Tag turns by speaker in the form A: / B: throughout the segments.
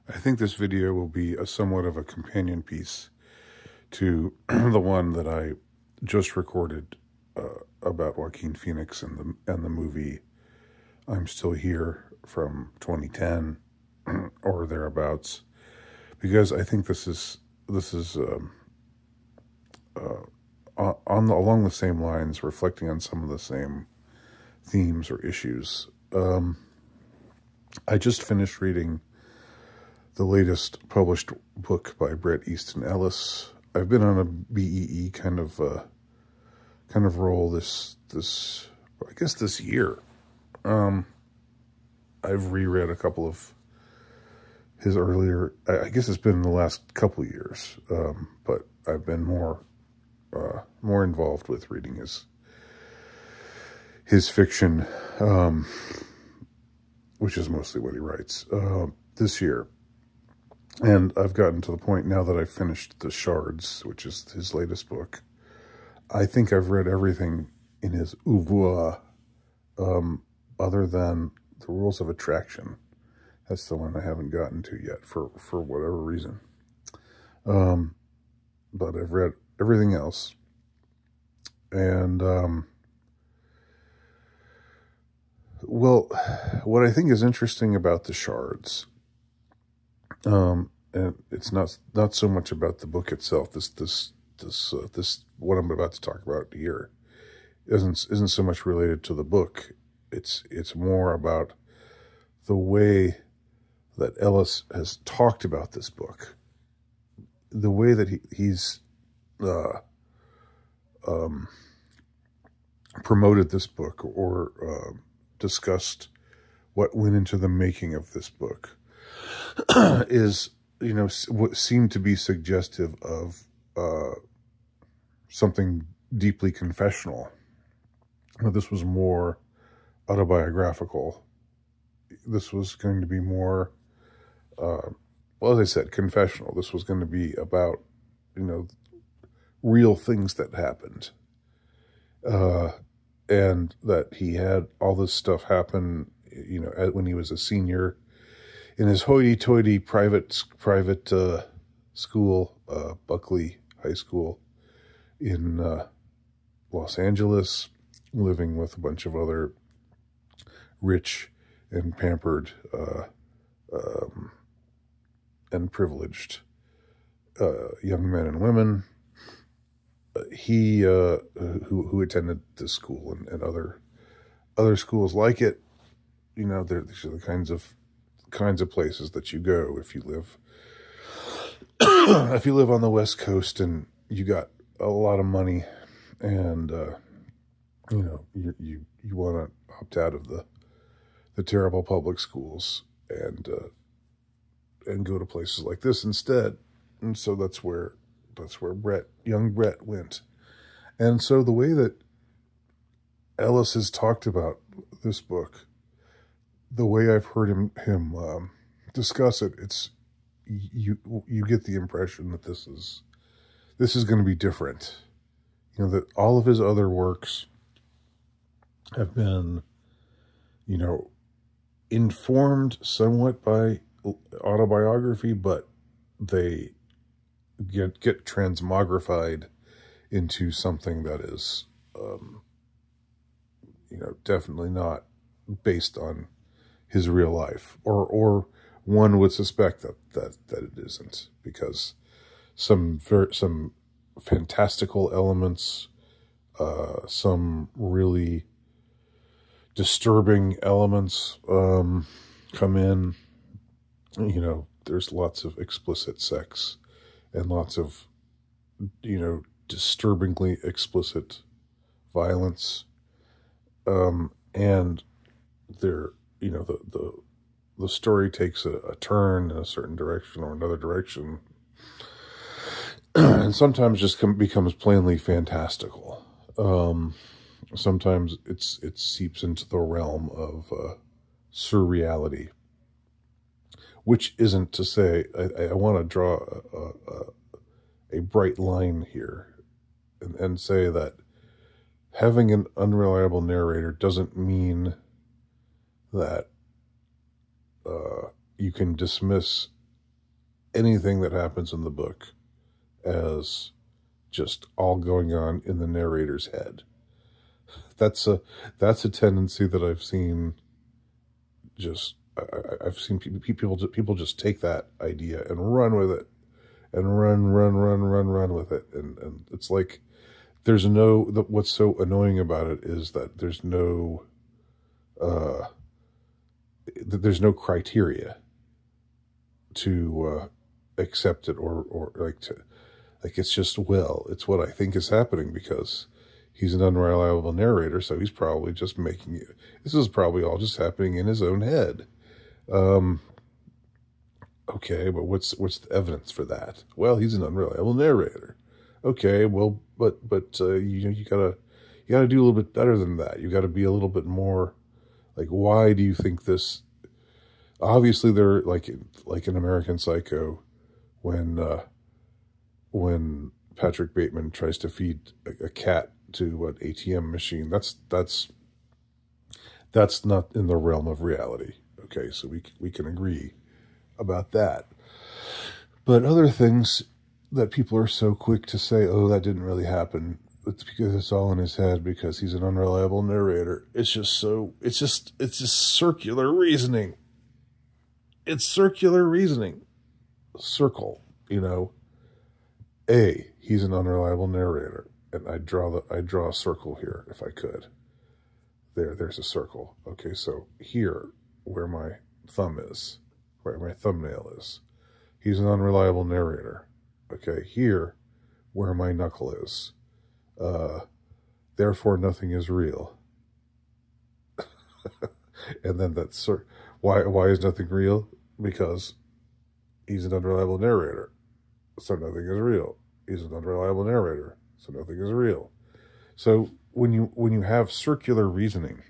A: I think this video will be somewhat of a companion piece to the one that I just recorded about Joaquin Phoenix and the movie I'm Still Here from 2010 or thereabouts, because I think this is along the same lines, reflecting on some of the same themes or issues. I just finished reading the latest published book by Bret, Easton, Ellis. I've been on a BEE kind of role this year. I've reread a couple of his earlier. I guess it's been in the last couple of years, but I've been more involved with reading his fiction, which is mostly what he writes, this year. And I've gotten to the point now that I've finished the Shards, which is his latest book. I think I've read everything in his oeuvre, other than The Rules of Attraction. That's the one I haven't gotten to yet for whatever reason. But I've read everything else. And, well, what I think is interesting about the Shards, and it's not so much about the book itself. This what I'm about to talk about here isn't so much related to the book. It's more about the way that Ellis has talked about this book, the way that he's promoted this book or discussed what went into the making of this book. Is, what seemed to be suggestive of something deeply confessional. This was more autobiographical. This was going to be more, well, as I said, confessional. This was going to be about, real things that happened. And that he had all this stuff happen, when he was a senior in his hoity-toity private school, Buckley High School in Los Angeles, living with a bunch of other rich and pampered and privileged young men and women. He who attended this school and other schools like it. These are the kinds of places that you go if you live on the West Coast and you got a lot of money and you want to opt out of the terrible public schools and go to places like this instead. And so that's where young Bret went. And so the way that Ellis has talked about this book, the way I've heard him discuss it, it's you get the impression that this is going to be different. That all of his other works have been, informed somewhat by autobiography, but they get transmogrified into something that is, definitely not based on his real life, or one would suspect that it isn't, because some fantastical elements, some really disturbing elements come in. There's lots of explicit sex and lots of disturbingly explicit violence, and there the story takes a turn in a certain direction or another direction, and sometimes just becomes plainly fantastical. Sometimes it seeps into the realm of surreality, which isn't to say, I want to draw a bright line here and say that having an unreliable narrator doesn't mean that you can dismiss anything that happens in the book as just all going on in the narrator's head. That's a tendency that I've seen. I've seen people just take that idea and run with it, and run with it, and it's like there's no. What's so annoying about it is that there's no criteria to accept it or like it's just, well, it's what I think is happening because he's an unreliable narrator, so he's probably just making it. This is probably all just happening in his own head. Okay, but what's the evidence for that? Well, he's an unreliable narrator. Okay, well, but you gotta do a little bit better than that. You got to be a little bit more like, why do you think this? Obviously, they're like in American Psycho, when Patrick Bateman tries to feed a cat to an ATM machine. That's not in the realm of reality. Okay, so we can agree about that. But other things that people are so quick to say, oh, that didn't really happen. It's because it's all in his head because he's an unreliable narrator. It's just circular reasoning. It's circular reasoning. Circle, A, he's an unreliable narrator. And I'd draw a circle here if I could. There's a circle. Okay, so here, where my thumb is, where my thumbnail is, he's an unreliable narrator. Okay, here, where my knuckle is, therefore nothing is real. And then that's why is nothing real? Because he's an unreliable narrator, so nothing is real. He's an unreliable narrator, so nothing is real. So when you have circular reasoning,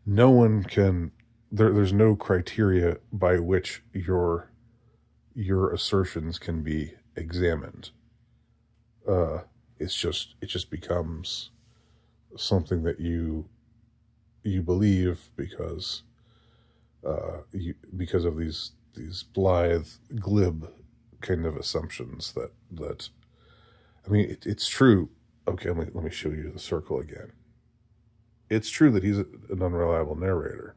A: no one can. There's no criteria by which your assertions can be examined. It just becomes something that you believe because of these blithe, glib kind of assumptions that I mean, it's true. Okay, let me show you the circle again. It's true that he's an unreliable narrator.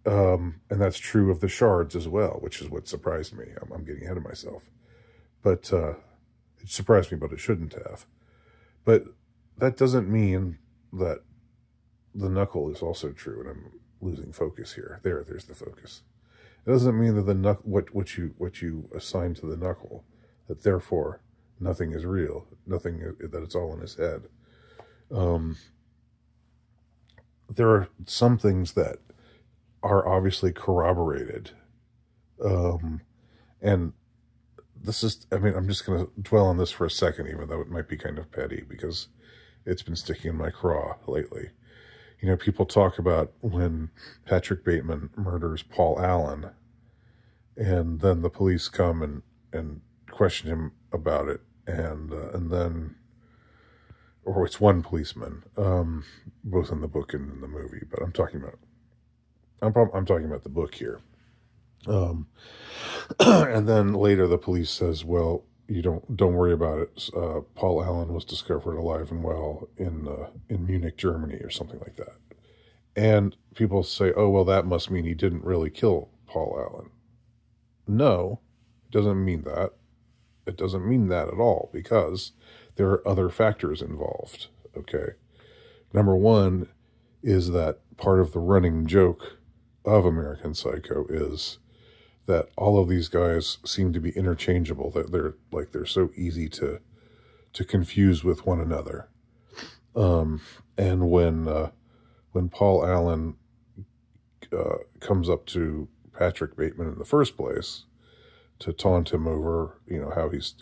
A: And that's true of the Shards as well, which is what surprised me. I'm getting ahead of myself. But it surprised me, but it shouldn't have. But that doesn't mean that the knuckle is also true, and I'm losing focus here. There's the focus. It doesn't mean that what you assign to the knuckle, that therefore nothing is real, that it's all in his head. There are some things that are obviously corroborated. And this is, I mean, I'm just going to dwell on this for a second, even though it might be kind of petty, because it's been sticking in my craw lately. People talk about when Patrick Bateman murders Paul Allen, and then the police come and question him about it, and then, or it's one policeman, both in the book and in the movie, but I'm talking about the book here. And then later the police says, well, you don't worry about it. Paul Allen was discovered alive and well in Munich, Germany, or something like that. And people say, oh, well, that must mean he didn't really kill Paul Allen. No, it doesn't mean that. It doesn't mean that at all, because there are other factors involved. Okay. Number one is that part of the running joke of American Psycho is that all of these guys seem to be interchangeable. They're so easy to confuse with one another. And when Paul Allen comes up to Patrick Bateman in the first place to taunt him over, how he's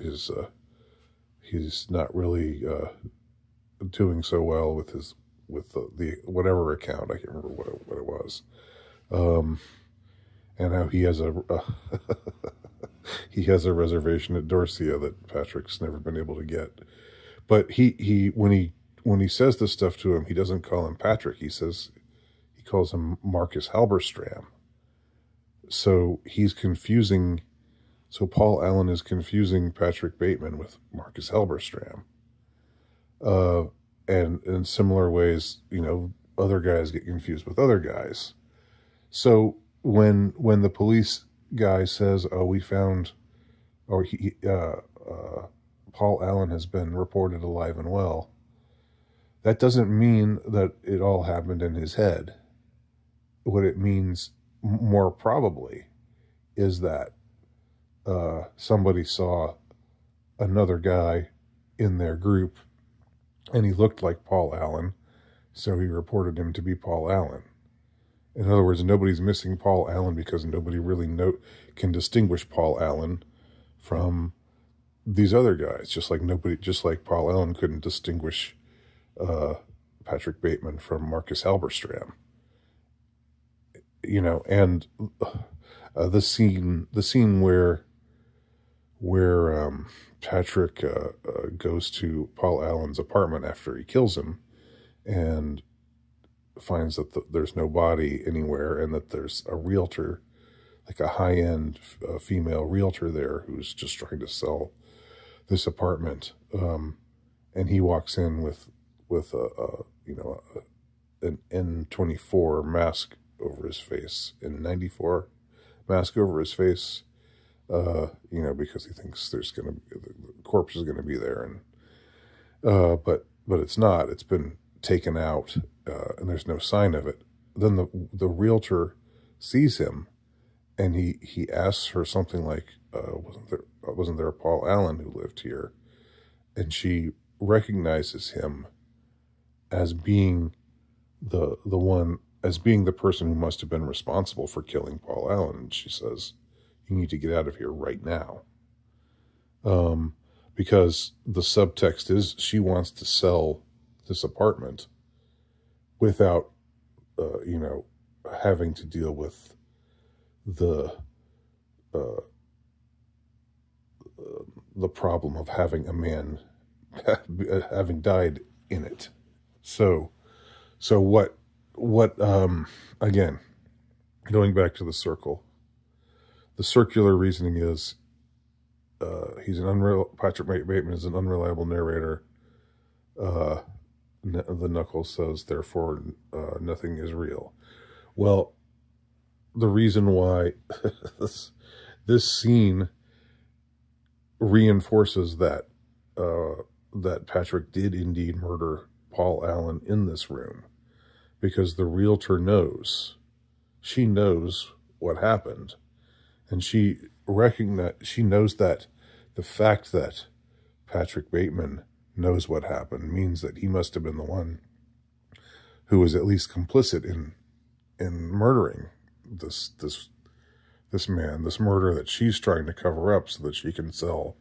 A: not really doing so well with the whatever account, I can't remember what it was. And how he has a reservation at Dorsia that Patrick's never been able to get. But when he says this stuff to him, he doesn't call him Patrick. He calls him Marcus Halberstram, So Paul Allen is confusing Patrick Bateman with Marcus Halberstram. And in similar ways, other guys get confused with other guys. So when the police guy says, "Oh, we found," or Paul Allen has been reported alive and well, that doesn't mean that it all happened in his head. What it means, more probably, is that somebody saw another guy in their group, and he looked like Paul Allen, so he reported him to be Paul Allen. In other words, nobody's missing Paul Allen because nobody really can distinguish Paul Allen from these other guys. Just like Paul Allen couldn't distinguish Patrick Bateman from Marcus Halberstram. And the scene where Patrick goes to Paul Allen's apartment after he kills him and finds that there's no body anywhere, and that there's a realtor, like a high-end female realtor there, who's just trying to sell this apartment. And he walks in with an N24 mask over his face, N94 mask over his face, because he thinks the corpse is gonna be there, and but it's not. It's been taken out, and there's no sign of it. Then the realtor sees him, and he asks her something like, wasn't there a Paul Allen who lived here? And she recognizes him as being the person who must have been responsible for killing Paul Allen. And she says, "You need to get out of here right now." Because the subtext is she wants to sell this apartment without, having to deal with the problem of having a man having died in it. So what again, going back to the circular reasoning is, Patrick Bateman is an unreliable narrator. The Knuckles says, therefore, nothing is real. Well, the reason why this scene reinforces that Patrick did indeed murder Paul Allen in this room, because the realtor knows what happened, and she knows that the fact that Patrick Bateman knows what happened means that he must have been the one who was at least complicit in murdering this man, this murder that she's trying to cover up so that she can sell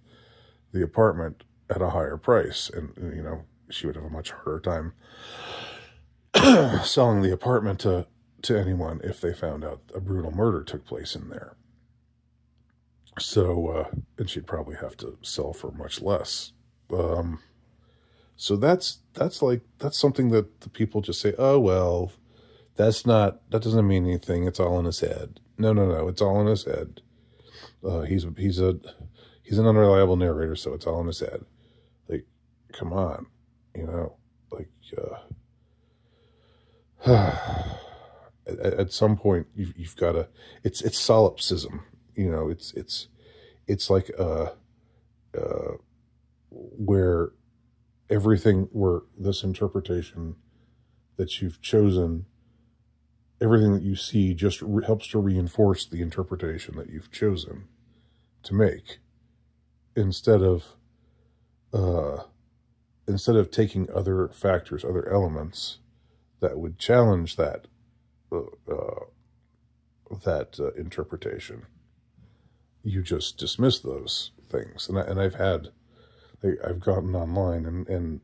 A: the apartment at a higher price. And she would have a much harder time selling the apartment to anyone if they found out a brutal murder took place in there. So, and she'd probably have to sell for much less. So that's something that the people just say, "Oh, well, that doesn't mean anything. It's all in his head." No, it's all in his head. He's an unreliable narrator, so it's all in his head. Like, come on, at some point you've got to. It's solipsism, It's like where this interpretation that you've chosen, everything that you see just helps to reinforce the interpretation that you've chosen to make, instead of taking other factors, other elements that would challenge that interpretation. You just dismiss those things, and I've gotten online and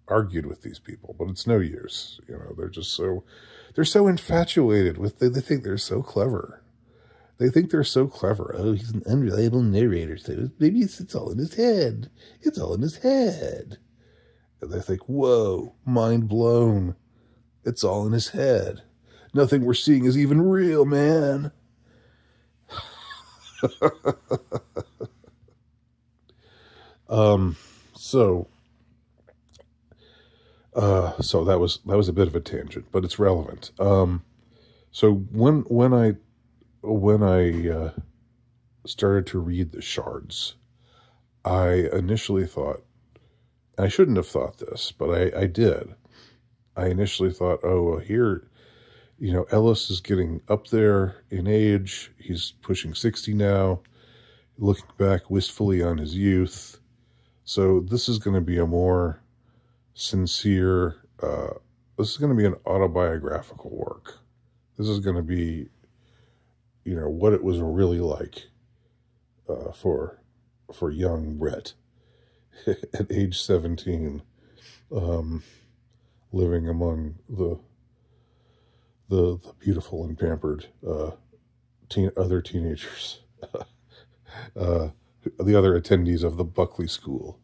A: argued with these people, but it's no use. They're so infatuated with, they think they're so clever. They think they're so clever. Oh, he's an unreliable narrator, so maybe it's all in his head. It's all in his head. And they think, whoa, mind blown. It's all in his head. Nothing we're seeing is even real, man. um, so, so that was a bit of a tangent, but it's relevant. So when I started to read the Shards, I initially thought, I shouldn't have thought this, but I did. I initially thought, oh, well, here, Ellis is getting up there in age. He's pushing 60 now, looking back wistfully on his youth. So this is going to be a more sincere, this is going to be an autobiographical work. This is going to be, what it was really like for young Bret at age 17, living among the beautiful and pampered other teenagers, the other attendees of the Buckley School.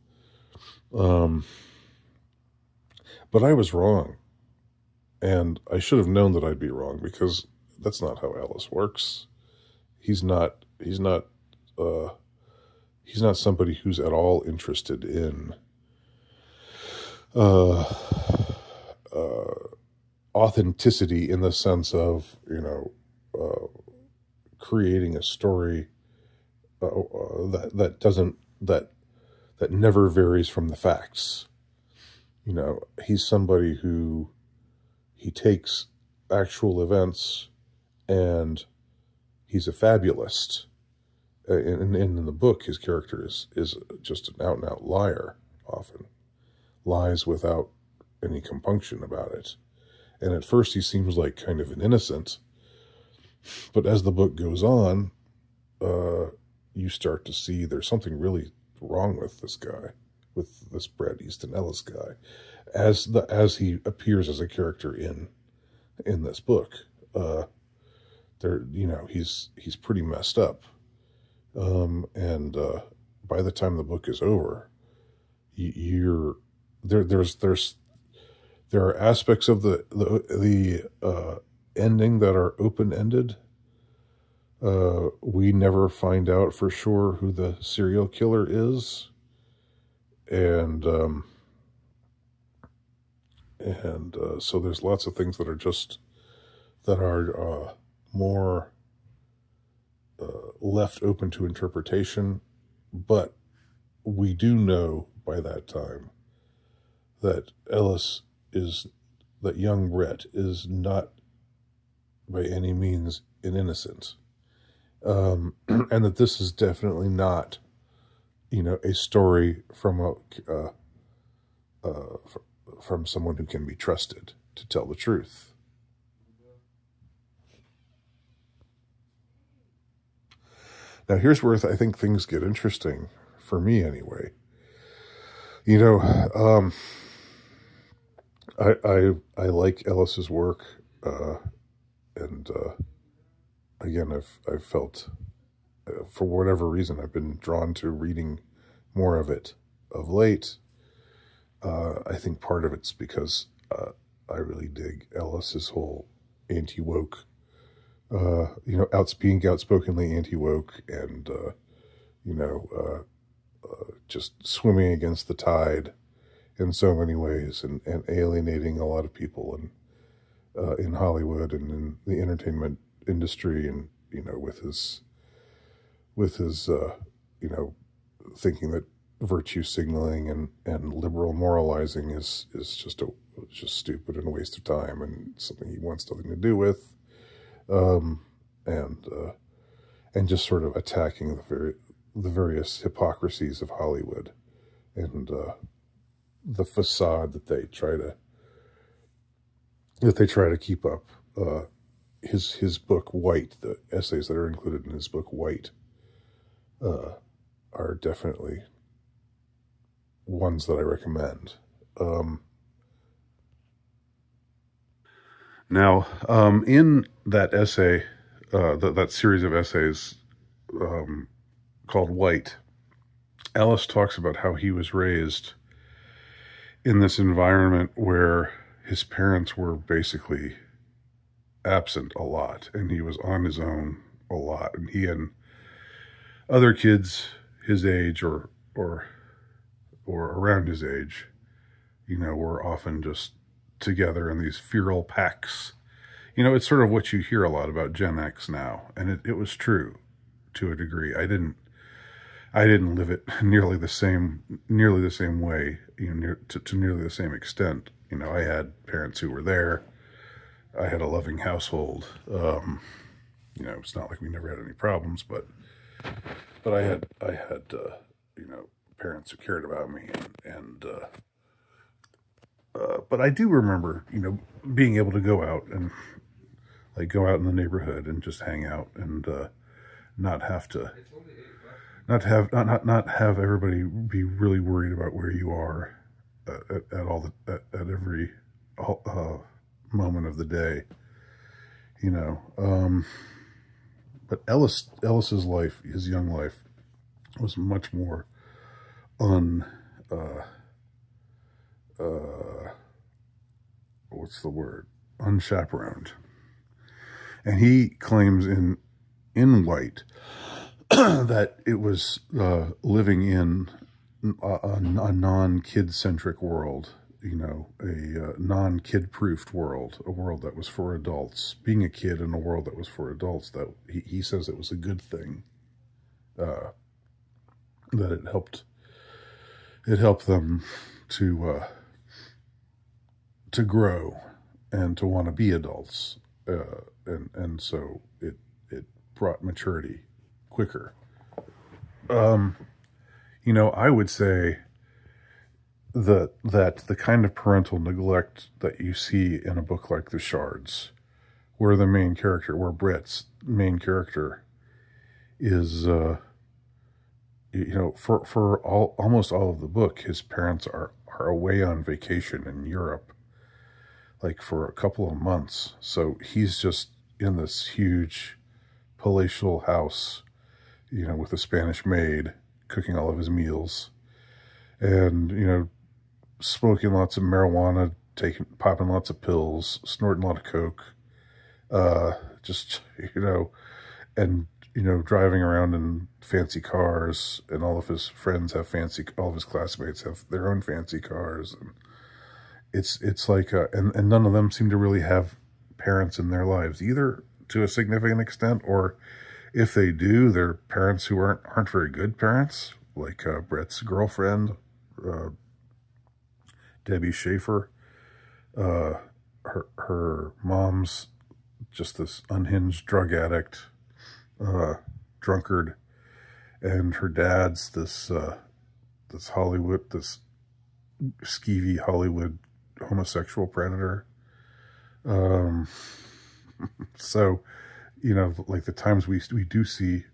A: But I was wrong, and I should have known that I'd be wrong, because that's not how Ellis works. He's not somebody who's at all interested in authenticity, in the sense of, creating a story that never varies from the facts. He's somebody who, he takes actual events, and he's a fabulist. In the book, his character is just an out-and-out liar, often. Lies without any compunction about it. And at first he seems like kind of an innocent, but as the book goes on, you start to see there's something really wrong with this guy, with this Bret Easton Ellis guy, as he appears as a character in this book. He's pretty messed up. And by the time the book is over, there are aspects of the ending that are open-ended. We never find out for sure who the serial killer is, and so there's lots of things that are more left open to interpretation. But we do know by that time that young Bret is not by any means an innocent, and that this is definitely not, a story from from someone who can be trusted to tell the truth. Now, here's where I think things get interesting, for me anyway. I like Ellis's work, and again, I've felt, for whatever reason, I've been drawn to reading more of it of late. I think part of it's because I really dig Ellis's whole anti-woke, being outspokenly anti-woke, and just swimming against the tide in so many ways, and alienating a lot of people in Hollywood and in the entertainment industry, and with his thinking that virtue signaling and liberal moralizing is just stupid and a waste of time, and something he wants nothing to do with, and just sort of attacking the various hypocrisies of Hollywood, and the facade that they try to keep up. His book White, the essays that are included in his book White, are definitely ones that I recommend. Now, in that essay, that series of essays called White, Ellis talks about how he was raised in this environment where his parents were basically absent a lot, and he was on his own a lot, and he and other kids his age or around his age, you know, were often just together in these feral packs. You know, it's sort of what you hear a lot about Gen X now, and it was true to a degree. I didn't live it nearly the same way, you know, to nearly the same extent. You know, I had parents who were there. I had a loving household. You know, it's not like we never had any problems, but I had you know, parents who cared about me, and but I do remember, you know, being able to go out and like go out in the neighborhood and just hang out and not have everybody be really worried about where you are at every moment of the day, you know. But Ellis's life, his young life, was much more what's the word? Unchaperoned. And he claims in White that it was living in a non-kid-centric world, you know, a non-kid-proofed world, a world that was for adults. Being a kid in a world that was for adults, that he says it was a good thing, that it helped them to grow and to want to be adults, and so it brought maturity quicker. You know, I would say that the kind of parental neglect that you see in a book like The Shards, where Bret's main character is, you know, for almost all of the book, his parents are away on vacation in Europe, like for a couple of months. So he's just in this huge palatial house, you know, with a Spanish maid cooking all of his meals, and, you know, smoking lots of marijuana, popping lots of pills, snorting a lot of coke, just, you know, and, you know, driving around in fancy cars, and all of his friends have all of his classmates have their own fancy cars, and it's like, and none of them seem to really have parents in their lives, either to a significant extent, or if they do, they're parents who aren't very good parents, like Bret's girlfriend, Debbie Schaefer. Her mom's just this unhinged drug addict, drunkard, and her dad's this skeevy Hollywood homosexual predator. So, you know, like the times we do see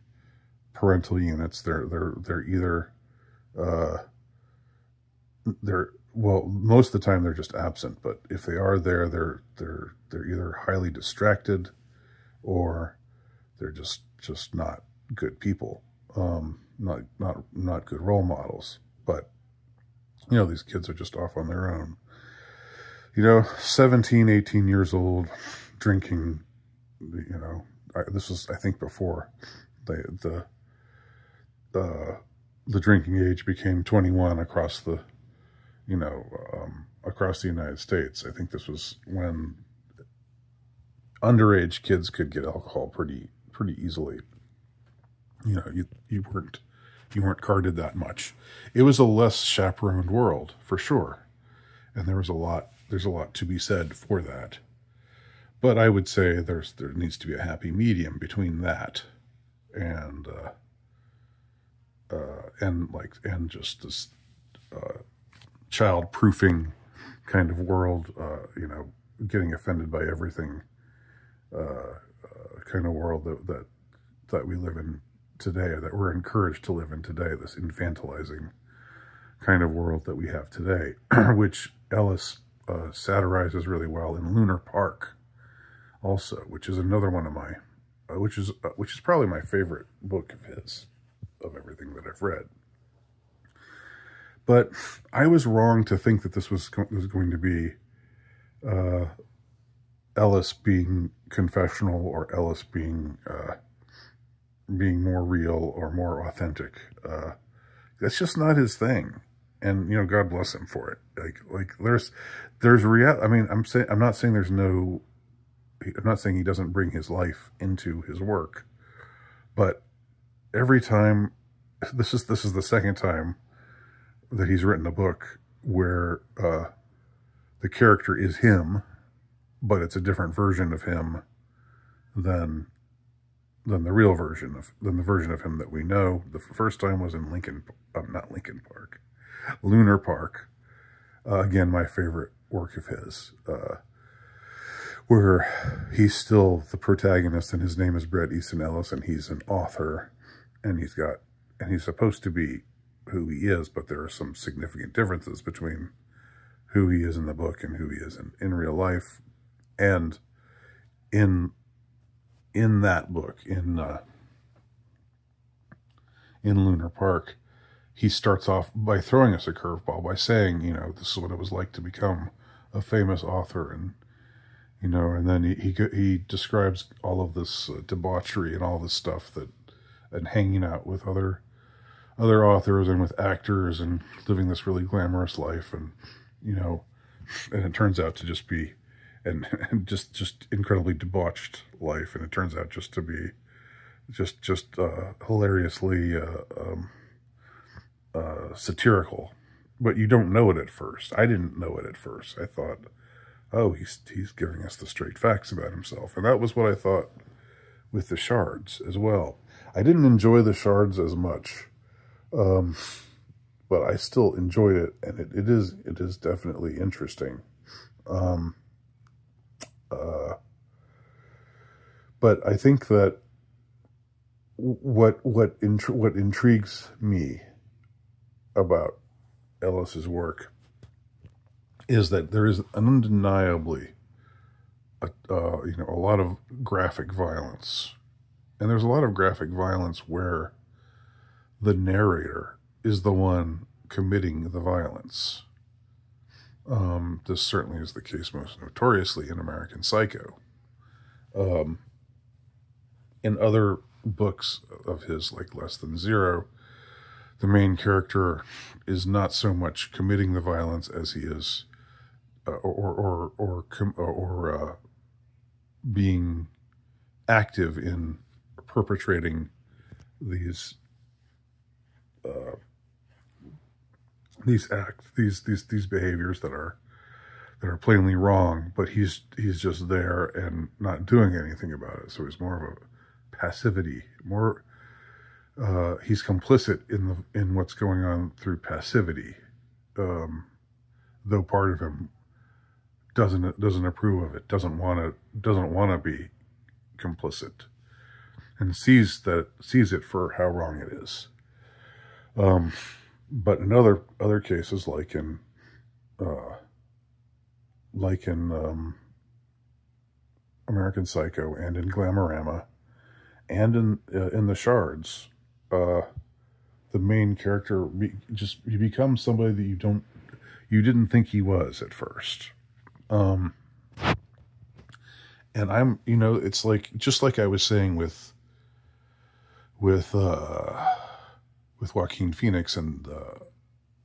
A: parental units, they're either well, most of the time they're just absent, but if they are there, they're either highly distracted, or they're just not good people, not good role models. But, you know, these kids are just off on their own, you know, 17, 18 years old, drinking, you know. This was, I think, before the drinking age became 21 across the, you know, across the United States. I think this was when underage kids could get alcohol pretty easily. You know, you weren't carded that much. It was a less chaperoned world, for sure, and there's a lot to be said for that. But I would say there needs to be a happy medium between that and just this child-proofing kind of world, you know, getting offended by everything, kind of world that we live in today, or that we're encouraged to live in today, this infantilizing kind of world that we have today, which Ellis satirizes really well in Lunar Park, also, which is another one of my, which is probably my favorite book of his, of everything that I've read. But I was wrong to think that this was going to be Ellis being confessional, or Ellis being being more real or more authentic. That's just not his thing. And, you know, God bless him for it. Like there's real. I mean, I'm not saying he doesn't bring his life into his work, but every time, this is the second time that he's written a book where the character is him, but it's a different version of him than the version of him that we know. The first time was in Lunar Park. Again, my favorite work of his, where he's still the protagonist, and his name is Bret Easton Ellis, and he's an author, and he's supposed to be who he is, but there are some significant differences between who he is in the book and who he is in real life. And in that book, in Lunar Park, he starts off by throwing us a curveball by saying, you know, this is what it was like to become a famous author, and you know, and then he describes all of this debauchery and all this stuff and hanging out with other authors and with actors and living this really glamorous life, and you know, and it turns out to just be and just incredibly debauched life, and it turns out just to be just hilariously satirical. But you don't know it at first. I didn't know it at first. I thought, oh, he's giving us the straight facts about himself. And that was what I thought with the Shards as well. I didn't enjoy the Shards as much, but I still enjoyed it, and it is definitely interesting. But I think that what intrigues me about Ellis's work is that there is undeniably a lot of graphic violence, and there's a lot of graphic violence where the narrator is the one committing the violence. This certainly is the case most notoriously in American Psycho. In other books of his, like Less Than Zero, the main character is not so much committing the violence as he is, being active in perpetrating these behaviors that are plainly wrong, but he's just there and not doing anything about it. So he's more of a passivity, he's complicit in what's going on through passivity, though part of him doesn't approve of it, doesn't want to be complicit, and sees it for how wrong it is. But in other cases, like in American Psycho and in Glamorama and in the Shards, the main character he becomes somebody that you didn't think he was at first. And I'm, you know, it's like, just like I was saying with Joaquin Phoenix and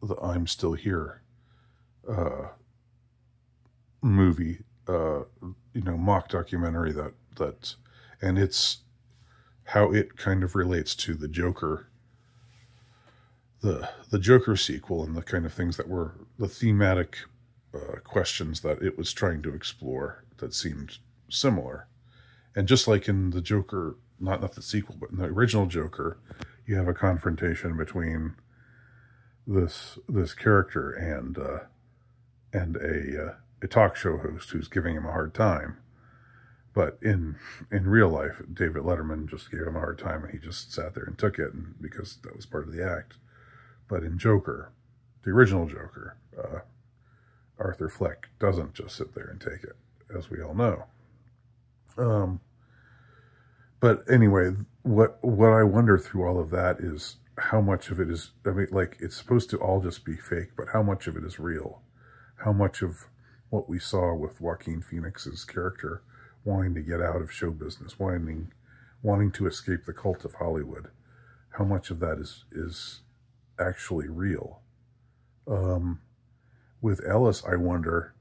A: the I'm Still Here movie, mock documentary that and it's how it kind of relates to the Joker, the Joker sequel, and the kind of things that were the thematic questions that it was trying to explore that seemed similar. And just like in the Joker, not the sequel, but in the original Joker, you have a confrontation between this character and a talk show host who's giving him a hard time. But in real life, David Letterman just gave him a hard time, and he just sat there and took it, and because that was part of the act. But in Joker, the original Joker, Arthur Fleck doesn't just sit there and take it, as we all know. But anyway, what I wonder through all of that is how much of it is, I mean, like, it's supposed to all just be fake, but how much of it is real? How much of what we saw with Joaquin Phoenix's character wanting to get out of show business, wanting wanting to escape the cult of Hollywood, how much of that is actually real? With Ellis, I wonder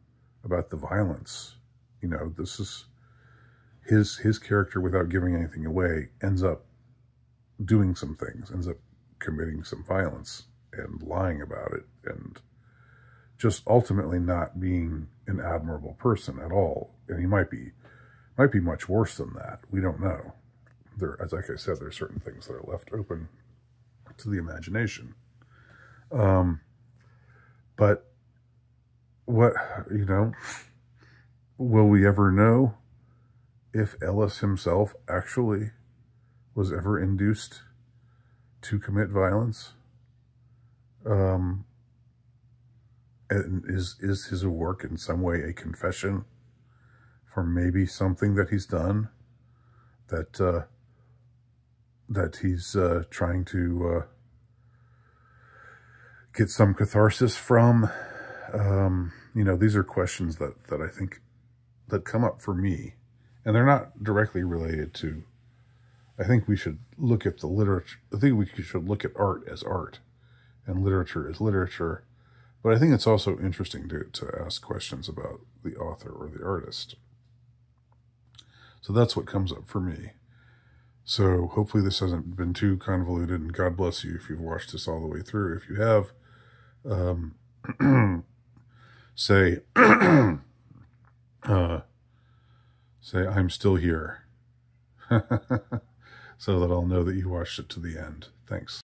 A: about the violence. You know, this is his character, without giving anything away, ends up doing some things, ends up committing some violence and lying about it, and just ultimately not being an admirable person at all. And he might be much worse than that. We don't know. There, as like I said, there are certain things that are left open to the imagination. But what, you know, will we ever know if Ellis himself actually was ever induced to commit violence? And is his work in some way a confession for maybe something that he's done, that he's trying to get some catharsis from? You know, these are questions that I think that come up for me, and they're not directly related to. I think we should look at the literature. I think we should look at art as art, and literature as literature. But I think it's also interesting to ask questions about the author or the artist. So that's what comes up for me. So hopefully this hasn't been too convoluted, and God bless you if you've watched this all the way through. If you have, say, say, I'm still here, so that I'll know that you watched it to the end. Thanks.